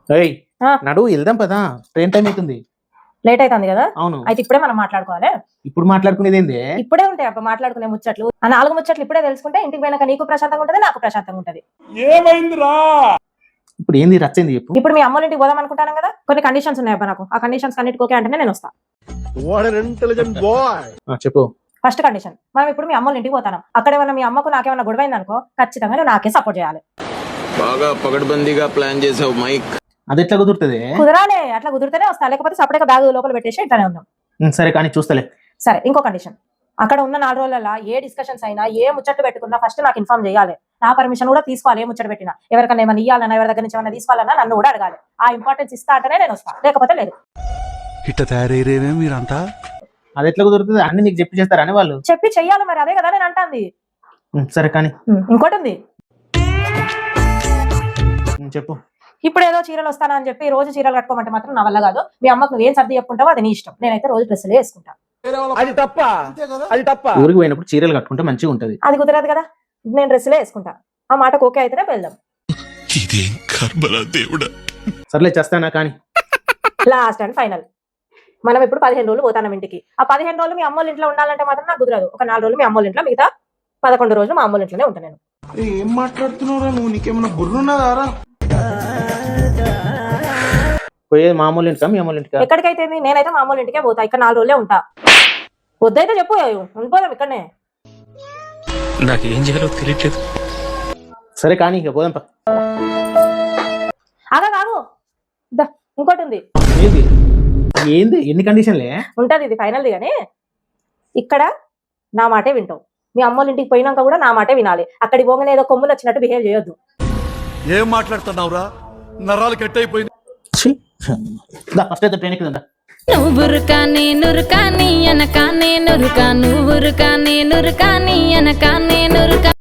ఏయ్ నడువు వెళ్దాం పదా, ట్రైన్ టైం అవుతుంది. లేట్ అవుతుంది కదా. అవును, అయితే ఇప్పుడే మనం మాట్లాడుకోవాలి. ఇప్పుడు మాట్లాడుకునేది ఏంది? ఇప్పుడే ఉంటాయి అబ్బా మాట్లాడుకునే ముచ్చట్లు. ఆ 4 ముచ్చట్లు ఇప్పుడే తెలుసుకుంటే ఇంటికి పోయినాక నీకు ప్రశాంతంగా ఉంటది, నాకు ప్రశాంతంగా ఉంటది. ఏమైందిరా? ఇప్పుడు ఏంది రచ్చింది చెప్పు. ఇప్పుడు మీ అమ్మోళ్ళ ఇంటికి పోదాం అనుకుంటాను కదా, కొన్ని కండిషన్స్ ఉన్నాయి అబ్బా నాకు. ఆ కండిషన్స్ అన్నిటికి ఓకే అంటేనే నేను వస్తా. చెప్పు. ఫస్ట్ కండిషన్, మనం ఇప్పుడు మీ అమ్మోళ్ళ ఇంటికి పోతాం. అక్కడ ఏమన్నా మీ అమ్మకు నాకేమన్నా గొడవైంది అనుకో, ఖచ్చితంగా నువ్వు నాకే సపోర్ట్ చేయాలి. బాగా పగడ్బందీగా ప్లాన్ చేసావు మైక్. అది ఎట్లా కుదురుతుంది? కుదరాలే, అట్లా కుదిరితేనే వస్తా, లేకపోతే సపరేట్గా బ్యాగ్ లోపల పెట్టేసి ఇట్లానే ఉందాం. సరే కానీ చూస్తలే. సరే, ఇంకో కండిషన్, అక్కడ ఉన్న 4 రోజులలో ఏ డిస్కషన్స్ అయినా ఏ ముచ్చట్లు పెట్టుకున్నా ఫస్ట్ నాకు ఇన్ఫార్మ్ చేయాలి. నా పర్మిషన్ కూడా తీసుకోవాలి. ఏ ముచ్చట పెట్టినా, ఎవరికైనా ఏమైనా ఇవ్వాలన్నా, ఎవరి దగ్గర నుంచి ఏమైనా తీసుకోవాలన్నా నన్ను కూడా అడగాలి. ఆ ఇంపార్టెన్స్ ఇస్తా అంటేనే నేను వస్తా, లేకపోతే లేదు. ఇట్ట తయారయ్యేమే మీరంతా. అది ఎట్లా కుదురుతుంది? అన్ని నీకు చెప్పి చేస్తారని వాళ్ళు చెప్పి చెయ్యాలి, మరి అదే కదా నేను అంటాంది. సరే కానీ ఇంకోటి ఉంది, చెప్పు. ఇప్పుడు ఏదో చీరలు వస్తానా అని చెప్పి రోజు చీరలు కట్టుకోమంటే మాత్రం నా వల్ల కాదు. మీ అమ్మకు నువ్వేం సర్ది చెప్పుకుంటావో అది నీ ఇష్టం. నేనైతే రోజు డ్రెస్సులే వేసుకుంటా. అది తప్ప, అది తప్ప. ఊరికి పోయినప్పుడు చీరలు కట్టుకుంటే మంచిగా ఉంటది. అది కుదరదు కదా, నేను డ్రెస్సులే వేసుకుంటా. ఆ మాటకు ఓకే అయితేనే వెళ్దాం. సర్లే చేస్తానా కానీ. లాస్ట్ అండ్ ఫైనల్, మనం ఇప్పుడు 15 రోజులు పోతాం ఇంటికి. ఆ 15 రోజులు మీ అమ్మోళ్ళ ఇంట్లో ఉండాలంటే మాత్రం నాకు కుదరదు. ఒక 4 రోజులు మీ అమ్మోళ్ళ ఇంట్లో, మిగతా 11 రోజులు మా అమ్మోళ్ళ ఇంట్లోనే ఉంటాను నేను. ఏం మాట్లాడుతున్నావురా నువ్వు? నీకేమన్నా బుర్రున్నదారా? పోయేది మామూలు ఇంటికా మీ అమ్మోళ్ళ ఇంటికా? ఎక్కడికైతే నేనైతే మా అమ్మోళ్ళ ఇంటికే పోతా. ఇక్కడ 4 రోజులే ఉంటా. వద్దైతే చెప్పు, ఉండిపోదాం ఇక్కడనే. నాకు ఏం చేయాలో తెలియట్లేదు. సరే కానీ ఇక పోదాం. ఆగా కాదు, ఇంకోటి ఉంది. ఏంది? ఏంది? ఎన్ని కండిషన్లే ఉంటది, ఇది ఫైనల్ది. కానీ ఇక్కడ నా మాటే వింటావు. మీ అమ్మోళ్ళ ఇంటికి పోయినాక కూడా నా మాటే వినాలి. అక్కడికి పోగానే ఏదో కొమ్ములు వచ్చినట్టు బిహేవ్ చేయొద్దు. ఏం మాట్లాడుతున్నావురా? నరాలు కట్ అయిపోయింది. ఫస్ట్ అయితే ట్రైన్ ఎక్కుదా. నువ్వురుకా నేనురుకా నీ అనకా నేనురుకా, నువ్వురుకా నేనురుకా నీ అనకా నేనురుకా.